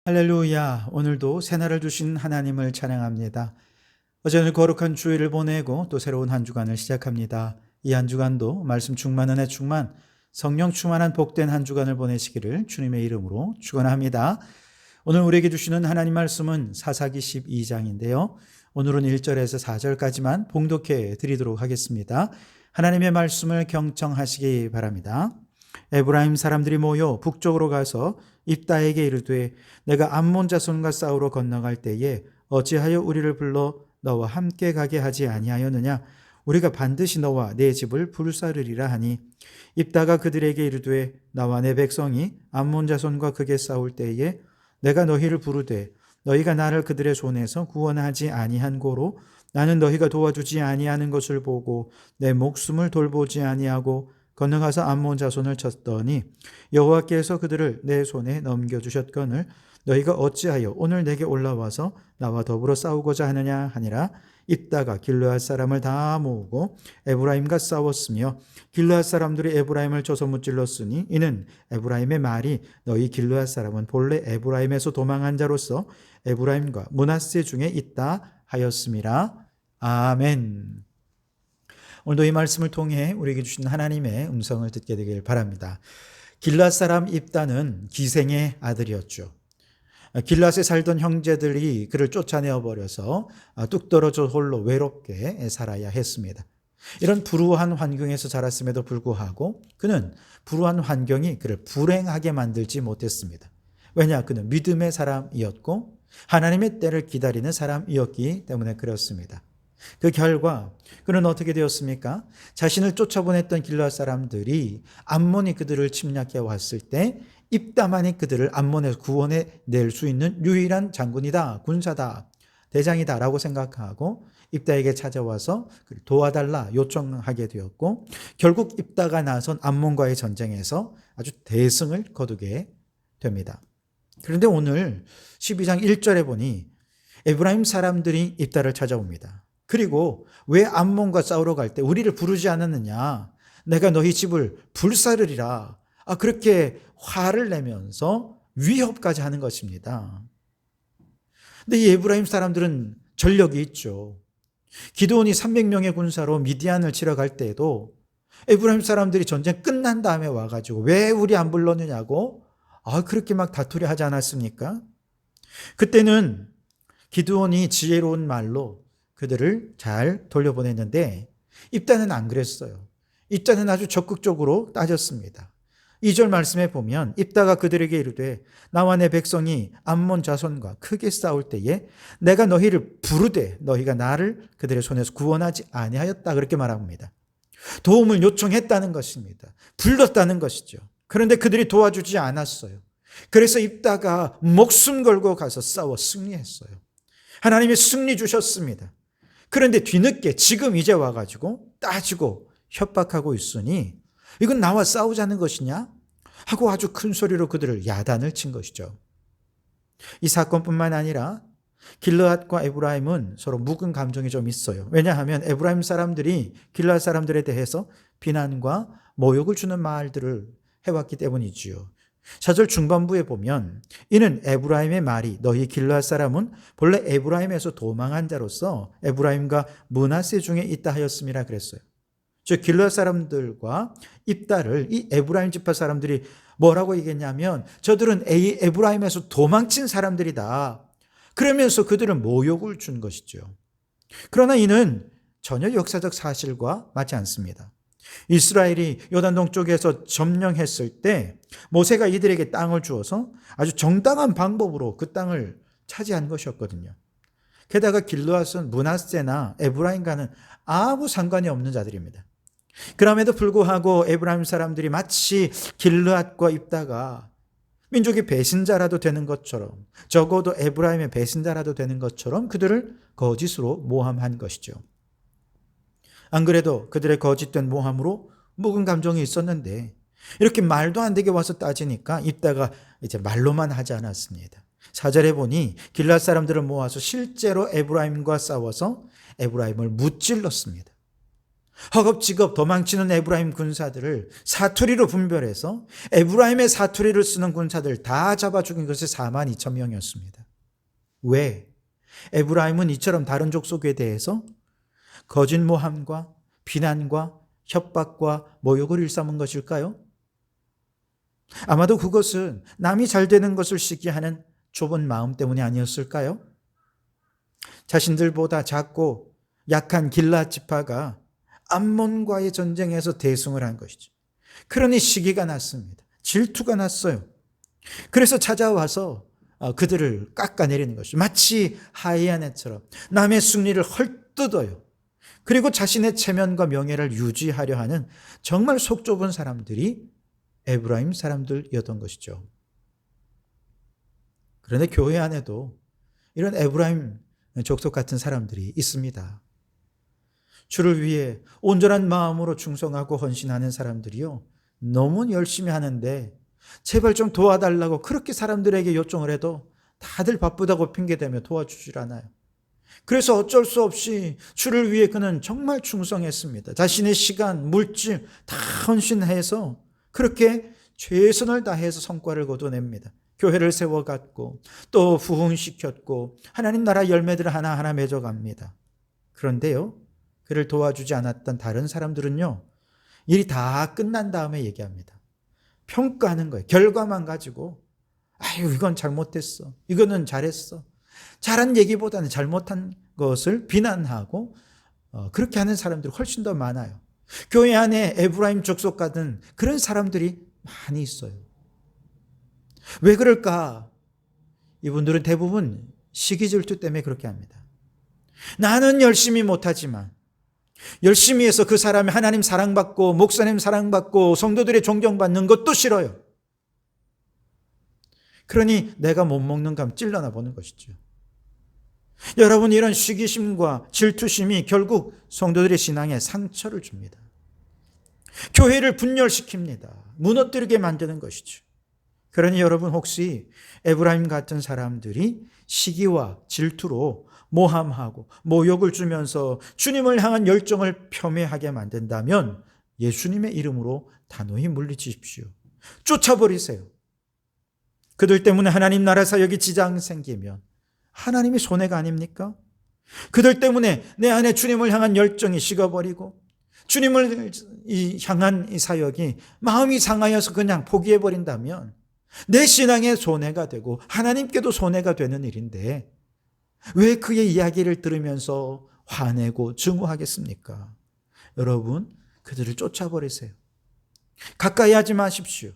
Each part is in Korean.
할렐루야. 오늘도 새날을 주신 하나님을 찬양합니다. 어제는 거룩한 주일을 보내고 또 새로운 한 주간을 시작합니다. 이 한 주간도 말씀 충만, 은혜 충만, 성령 충만한 복된 한 주간을 보내시기를 주님의 이름으로 축원합니다. 오늘 우리에게 주시는 하나님 말씀은 사사기 12장인데요. 오늘은 1절에서 4절까지만 봉독해 드리도록 하겠습니다. 하나님의 말씀을 경청하시기 바랍니다. 에브라임 사람들이 모여 북쪽으로 가서 입다에게 이르되 내가 암몬 자손과 싸우러 건너갈 때에 어찌하여 우리를 불러 너와 함께 가게 하지 아니하였느냐? 우리가 반드시 너와 내 집을 불사르리라 하니 입다가 그들에게 이르되 나와 내 백성이 암몬 자손과 크게 싸울 때에 내가 너희를 부르되 너희가 나를 그들의 손에서 구원하지 아니한 고로 나는 너희가 도와주지 아니하는 것을 보고 내 목숨을 돌보지 아니하고 건너가서 암몬 자손을 쳤더니 여호와께서 그들을 내 손에 넘겨주셨거늘 너희가 어찌하여 오늘 내게 올라와서 나와 더불어 싸우고자 하느냐 하니라. 입다가 길르앗 사람을 다 모으고 에브라임과 싸웠으며 길르앗 사람들이 에브라임을 쳐서 무찔렀으니 이는 에브라임의 말이 너희 길르앗 사람은 본래 에브라임에서 도망한 자로서 에브라임과 므낫세 중에 있다 하였음이라. 아멘. 오늘도 이 말씀을 통해 우리에게 주신 하나님의 음성을 듣게 되길 바랍니다. 길앗 사람 입다는 기생의 아들이었죠. 길앗에 살던 형제들이 그를 쫓아내어 버려서 뚝 떨어져 홀로 외롭게 살아야 했습니다. 이런 불우한 환경에서 자랐음에도 불구하고 그는 불우한 환경이 그를 불행하게 만들지 못했습니다. 왜냐? 그는 믿음의 사람이었고 하나님의 때를 기다리는 사람이었기 때문에 그렇습니다. 그 결과 그는 어떻게 되었습니까? 자신을 쫓아보냈던 길앗 사람들이 암몬이 그들을 침략해 왔을 때 입다만이 그들을 암몬에서 구원해 낼 수 있는 유일한 장군이다, 군사다, 대장이다 라고 생각하고 입다에게 찾아와서 도와달라 요청하게 되었고 결국 입다가 나선 암몬과의 전쟁에서 아주 대승을 거두게 됩니다. 그런데 오늘 12장 1절에 보니 에브라임 사람들이 입다를 찾아옵니다. 그리고 왜 암몬과 싸우러 갈 때 우리를 부르지 않았느냐? 내가 너희 집을 불사르리라. 그렇게 화를 내면서 위협까지 하는 것입니다. 근데 이 에브라임 사람들은 전력이 있죠. 기드온이 300명의 군사로 미디안을 치러 갈 때에도 에브라임 사람들이 전쟁 끝난 다음에 와가지고 왜 우리 안 불렀느냐고 그렇게 막 다투려 하지 않았습니까? 그때는 기드온이 지혜로운 말로 그들을 잘 돌려보냈는데 입다는 안 그랬어요. 입다는 아주 적극적으로 따졌습니다. 2절 말씀에 보면 입다가 그들에게 이르되 나와 내 백성이 암몬 자손과 크게 싸울 때에 내가 너희를 부르되 너희가 나를 그들의 손에서 구원하지 아니하였다 그렇게 말합니다. 도움을 요청했다는 것입니다. 불렀다는 것이죠. 그런데 그들이 도와주지 않았어요. 그래서 입다가 목숨 걸고 가서 싸워 승리했어요. 하나님이 승리 주셨습니다. 그런데 뒤늦게 지금 이제 와가지고 따지고 협박하고 있으니 이건 나와 싸우자는 것이냐? 하고 아주 큰 소리로 그들을 야단을 친 것이죠. 이 사건뿐만 아니라 길르앗과 에브라임은 서로 묵은 감정이 좀 있어요. 왜냐하면 에브라임 사람들이 길르앗 사람들에 대해서 비난과 모욕을 주는 말들을 해왔기 때문이지요. 4절 중반부에 보면 이는 에브라임의 말이 너희 길르앗 사람은 본래 에브라임에서 도망한 자로서 에브라임과 므낫세 중에 있다 하였음이라 그랬어요. 즉 길르앗 사람들과 입다를 이 에브라임 지파 사람들이 뭐라고 얘기했냐면 저들은 에브라임에서 도망친 사람들이다. 그러면서 그들은 모욕을 준 것이죠. 그러나 이는 전혀 역사적 사실과 맞지 않습니다. 이스라엘이 요단동 쪽에서 점령했을 때 모세가 이들에게 땅을 주어서 아주 정당한 방법으로 그 땅을 차지한 것이었거든요. 게다가 길르앗은 므낫세나 에브라임과는 아무 상관이 없는 자들입니다. 그럼에도 불구하고 에브라임 사람들이 마치 길르앗과 입다가 민족의 배신자라도 되는 것처럼 적어도 에브라임의 배신자라도 되는 것처럼 그들을 거짓으로 모함한 것이죠. 안 그래도 그들의 거짓된 모함으로 묵은 감정이 있었는데 이렇게 말도 안 되게 와서 따지니까 입다가 이제 말로만 하지 않았습니다. 4절에 보니 길앗 사람들을 모아서 실제로 에브라임과 싸워서 에브라임을 무찔렀습니다. 허겁지겁 도망치는 에브라임 군사들을 사투리로 분별해서 에브라임의 사투리를 쓰는 군사들 다 잡아 죽인 것이 4만 2천 명이었습니다. 왜? 에브라임은 이처럼 다른 족속에 대해서 거짓 모함과 비난과 협박과 모욕을 일삼은 것일까요? 아마도 그것은 남이 잘 되는 것을 시기하는 좁은 마음 때문이 아니었을까요? 자신들보다 작고 약한 길앗 지파가 암몬과의 전쟁에서 대승을 한 것이죠. 그러니 시기가 났습니다. 질투가 났어요. 그래서 찾아와서 그들을 깎아내리는 것이죠. 마치 하이아네처럼 남의 승리를 헐뜯어요. 그리고 자신의 체면과 명예를 유지하려 하는 정말 속 좁은 사람들이 에브라임 사람들이었던 것이죠. 그런데 교회 안에도 이런 에브라임 족속 같은 사람들이 있습니다. 주를 위해 온전한 마음으로 충성하고 헌신하는 사람들이요, 너무 열심히 하는데 제발 좀 도와달라고 그렇게 사람들에게 요청을 해도 다들 바쁘다고 핑계대며 도와주질 않아요. 그래서 어쩔 수 없이 주를 위해 그는 정말 충성했습니다. 자신의 시간, 물질 다 헌신해서 그렇게 최선을 다해서 성과를 거둬냅니다. 교회를 세워갔고 또 부흥시켰고 하나님 나라 열매들을 하나하나 맺어갑니다. 그런데요, 그를 도와주지 않았던 다른 사람들은요, 일이 다 끝난 다음에 얘기합니다. 평가하는 거예요. 결과만 가지고 아유 이건 잘못했어, 이거는 잘했어. 잘한 얘기보다는 잘못한 것을 비난하고 그렇게 하는 사람들이 훨씬 더 많아요. 교회 안에 에브라임 족속 같은 그런 사람들이 많이 있어요. 왜 그럴까? 이분들은 대부분 시기질투 때문에 그렇게 합니다. 나는 열심히 못하지만 열심히 해서 그 사람이 하나님 사랑받고 목사님 사랑받고 성도들의 존경받는 것도 싫어요. 그러니 내가 못 먹는 감 찔러나 보는 것이죠. 여러분, 이런 시기심과 질투심이 결국 성도들의 신앙에 상처를 줍니다. 교회를 분열시킵니다. 무너뜨리게 만드는 것이죠. 그러니 여러분, 혹시 에브라임 같은 사람들이 시기와 질투로 모함하고 모욕을 주면서 주님을 향한 열정을 폄훼하게 만든다면 예수님의 이름으로 단호히 물리치십시오. 쫓아버리세요. 그들 때문에 하나님 나라 사역이 지장 생기면 하나님이 손해가 아닙니까? 그들 때문에 내 안에 주님을 향한 열정이 식어버리고 주님을 향한 이 사역이 마음이 상하여서 그냥 포기해버린다면 내 신앙에 손해가 되고 하나님께도 손해가 되는 일인데 왜 그의 이야기를 들으면서 화내고 증오하겠습니까? 여러분, 그들을 쫓아버리세요. 가까이 하지 마십시오.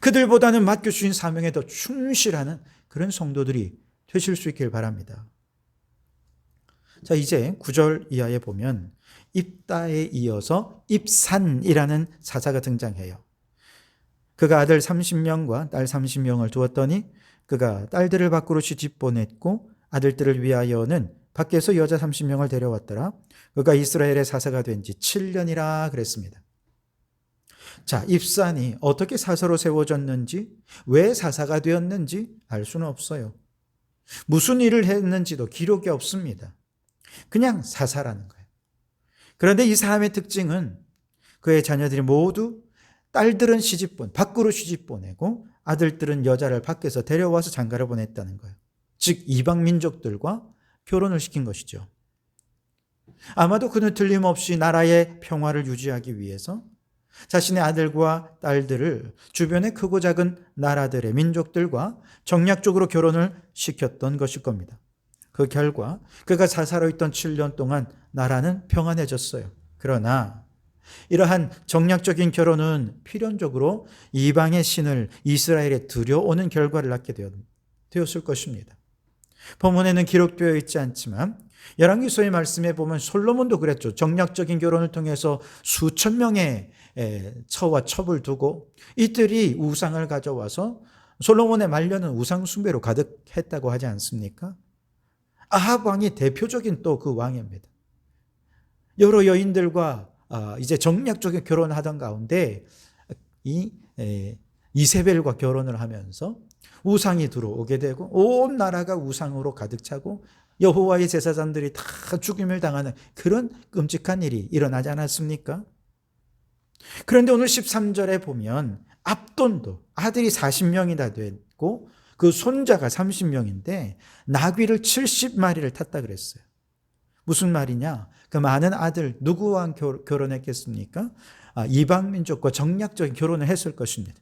그들보다는 맡겨주신 사명에 더 충실하는 그런 성도들이 되실 수 있길 바랍니다. 자, 이제 9절 이하에 보면 입다에 이어서 입산이라는 사자가 등장해요. 그가 아들 30명과 딸 30명을 두었더니 그가 딸들을 밖으로 시집 보냈고 아들들을 위하여는 밖에서 여자 30명을 데려왔더라. 그가 이스라엘의 사사가 된 지 7년이라 그랬습니다. 자, 입산이 어떻게 사사로 세워졌는지, 왜 사사가 되었는지 알 수는 없어요. 무슨 일을 했는지도 기록이 없습니다. 그냥 사사라는 거예요. 그런데 이 사람의 특징은 그의 자녀들이 모두 딸들은 밖으로 시집 보내고 아들들은 여자를 밖에서 데려와서 장가를 보냈다는 거예요. 즉 이방 민족들과 결혼을 시킨 것이죠. 아마도 그는 틀림없이 나라의 평화를 유지하기 위해서 자신의 아들과 딸들을 주변의 크고 작은 나라들의 민족들과 정략적으로 결혼을 시켰던 것일 겁니다. 그 결과 그가 사사로 있던 7년 동안 나라는 평안해졌어요. 그러나 이러한 정략적인 결혼은 필연적으로 이방의 신을 이스라엘에 들여오는 결과를 낳게 되었을 것입니다. 본문에는 기록되어 있지 않지만 열왕기서의 말씀에 보면 솔로몬도 그랬죠. 정략적인 결혼을 통해서 수천 명의 처와 첩을 두고 이들이 우상을 가져와서 솔로몬의 말년은 우상 숭배로 가득했다고 하지 않습니까? 아합 왕이 대표적인 또 그 왕입니다. 여러 여인들과 이제 정략적인 결혼을 하던 가운데 이세벨과 결혼을 하면서 우상이 들어오게 되고 온 나라가 우상으로 가득 차고 여호와의 제사장들이 다 죽임을 당하는 그런 끔찍한 일이 일어나지 않았습니까? 그런데 오늘 13절에 보면 압돈도 아들이 40명이나 됐고 그 손자가 30명인데 나귀를 70마리를 탔다 그랬어요. 무슨 말이냐? 그 많은 아들 누구와 결혼했겠습니까? 이방민족과 정략적인 결혼을 했을 것입니다.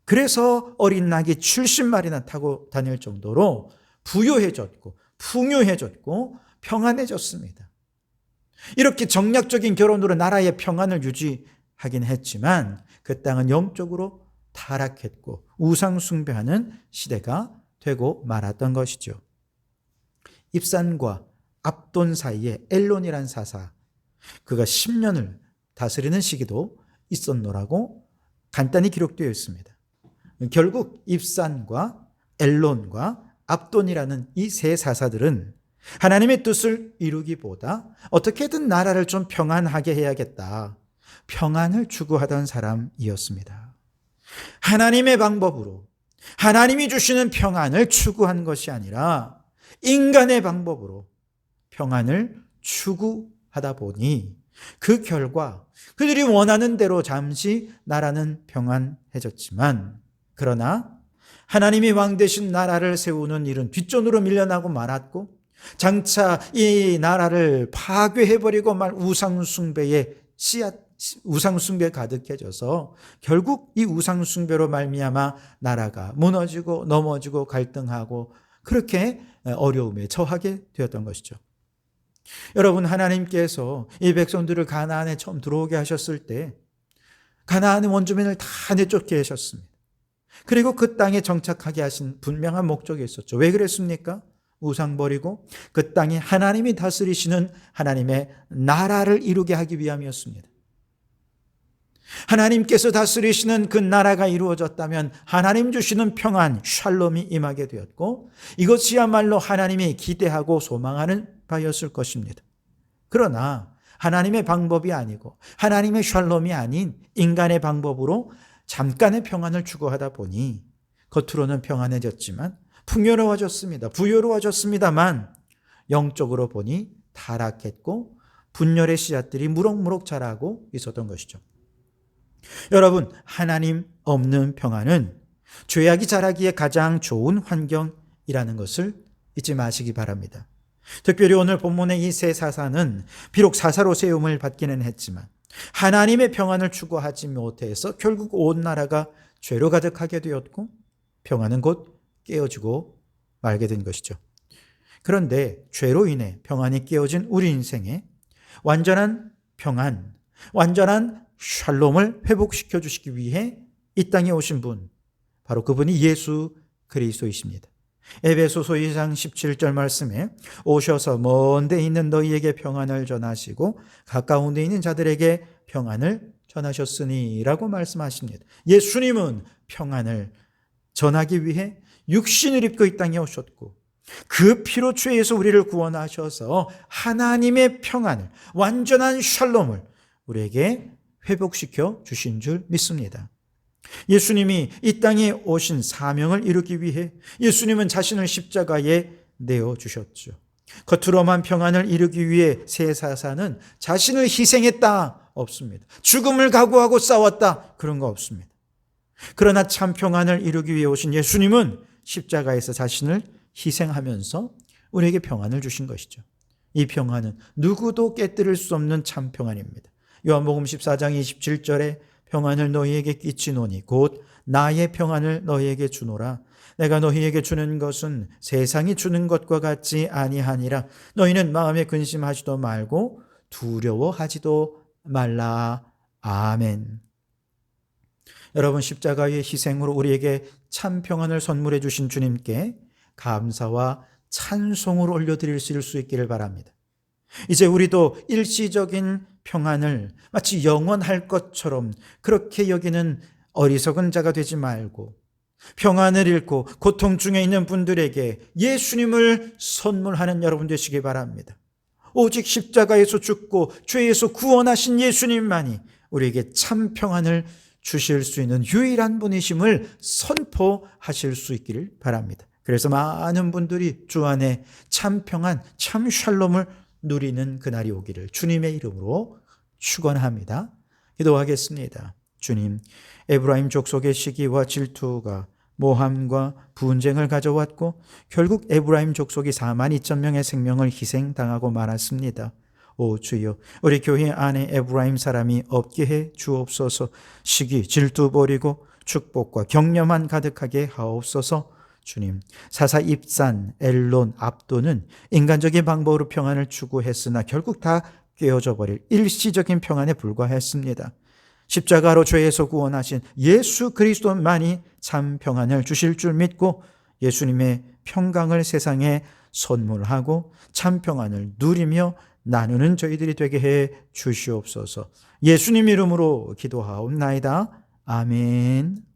그래서 어린 나귀 70마리나 타고 다닐 정도로 부유해졌고 풍요해졌고 평안해졌습니다. 이렇게 정략적인 결혼으로 나라의 평안을 유지하긴 했지만 그 땅은 영적으로 타락했고 우상 숭배하는 시대가 되고 말았던 것이죠. 입산과 압돈 사이에 엘론이란 사사, 그가 10년을 다스리는 시기도 있었노라고 간단히 기록되어 있습니다. 결국 입산과 엘론과 압돈이라는 이 세 사사들은 하나님의 뜻을 이루기보다 어떻게든 나라를 좀 평안하게 해야겠다, 평안을 추구하던 사람이었습니다. 하나님의 방법으로 하나님이 주시는 평안을 추구한 것이 아니라 인간의 방법으로 평안을 추구하다 보니 그 결과 그들이 원하는 대로 잠시 나라는 평안해졌지만, 그러나 하나님이 왕 되신 나라를 세우는 일은 뒷전으로 밀려나고 말았고 장차 이 나라를 파괴해버리고 말 우상숭배의 우상숭배 가득해져서 결국 이 우상숭배로 말미암아 나라가 무너지고 넘어지고 갈등하고 그렇게 어려움에 처하게 되었던 것이죠. 여러분, 하나님께서 이 백성들을 가나안에 처음 들어오게 하셨을 때 가나안의 원주민을 다 내쫓게 하셨습니다. 그리고 그 땅에 정착하게 하신 분명한 목적이 있었죠. 왜 그랬습니까? 우상 버리고 그 땅에 하나님이 다스리시는 하나님의 나라를 이루게 하기 위함이었습니다. 하나님께서 다스리시는 그 나라가 이루어졌다면 하나님 주시는 평안, 샬롬이 임하게 되었고 이것이야말로 하나님이 기대하고 소망하는 바였을 것입니다. 그러나 하나님의 방법이 아니고 하나님의 샬롬이 아닌 인간의 방법으로 잠깐의 평안을 추구하다 보니 겉으로는 평안해졌지만 풍요로워졌습니다. 부유로워졌습니다만 영적으로 보니 타락했고 분열의 씨앗들이 무럭무럭 자라고 있었던 것이죠. 여러분, 하나님 없는 평안은 죄악이 자라기에 가장 좋은 환경이라는 것을 잊지 마시기 바랍니다. 특별히 오늘 본문의 이 세 사사는 비록 사사로 세움을 받기는 했지만 하나님의 평안을 추구하지 못해서 결국 온 나라가 죄로 가득하게 되었고 평안은 곧 깨어지고 말게 된 것이죠. 그런데 죄로 인해 평안이 깨어진 우리 인생에 완전한 평안, 완전한 샬롬을 회복시켜 주시기 위해 이 땅에 오신 분, 바로 그분이 예수 그리스도이십니다. 에베소서 2장 17절 말씀에 오셔서 먼 데 있는 너희에게 평안을 전하시고 가까운 데 있는 자들에게 평안을 전하셨으니 라고 말씀하십니다. 예수님은 평안을 전하기 위해 육신을 입고 이 땅에 오셨고 그 피로 죄에서 우리를 구원하셔서 하나님의 평안을, 완전한 샬롬을 우리에게 회복시켜 주신 줄 믿습니다. 예수님이 이 땅에 오신 사명을 이루기 위해 예수님은 자신을 십자가에 내어주셨죠. 겉으로만 평안을 이루기 위해 세 사사는 자신을 희생했다 없습니다. 죽음을 각오하고 싸웠다 그런 거 없습니다. 그러나 참 평안을 이루기 위해 오신 예수님은 십자가에서 자신을 희생하면서 우리에게 평안을 주신 것이죠. 이 평안은 누구도 깨뜨릴 수 없는 참 평안입니다. 요한복음 14장 27절에 평안을 너희에게 끼치노니 곧 나의 평안을 너희에게 주노라. 내가 너희에게 주는 것은 세상이 주는 것과 같지 아니하니라. 너희는 마음에 근심하지도 말고 두려워하지도 말라. 아멘. 여러분, 십자가의 희생으로 우리에게 참 평안을 선물해 주신 주님께 감사와 찬송을 올려드릴 수 있기를 바랍니다. 이제 우리도 일시적인 평안을 마치 영원할 것처럼 그렇게 여기는 어리석은 자가 되지 말고 평안을 잃고 고통 중에 있는 분들에게 예수님을 선물하는 여러분 되시기 바랍니다. 오직 십자가에서 죽고 죄에서 구원하신 예수님만이 우리에게 참 평안을 주실 수 있는 유일한 분이심을 선포하실 수 있기를 바랍니다. 그래서 많은 분들이 주 안에 참 평안, 참 샬롬을 누리는 그날이 오기를 주님의 이름으로 축원합니다. 기도하겠습니다. 주님, 에브라임 족속의 시기와 질투가 모함과 분쟁을 가져왔고 결국 에브라임 족속이 4만 2천 명의 생명을 희생당하고 말았습니다. 오 주여, 우리 교회 안에 에브라임 사람이 없게 해 주옵소서. 시기, 질투 버리고 축복과 격려만 가득하게 하옵소서. 주님, 사사 입산, 엘론, 압도는 인간적인 방법으로 평안을 추구했으나 결국 다 깨어져 버릴 일시적인 평안에 불과했습니다. 십자가로 죄에서 구원하신 예수 그리스도만이 참 평안을 주실 줄 믿고 예수님의 평강을 세상에 선물하고 참 평안을 누리며 나누는 저희들이 되게 해 주시옵소서. 예수님 이름으로 기도하옵나이다. 아멘.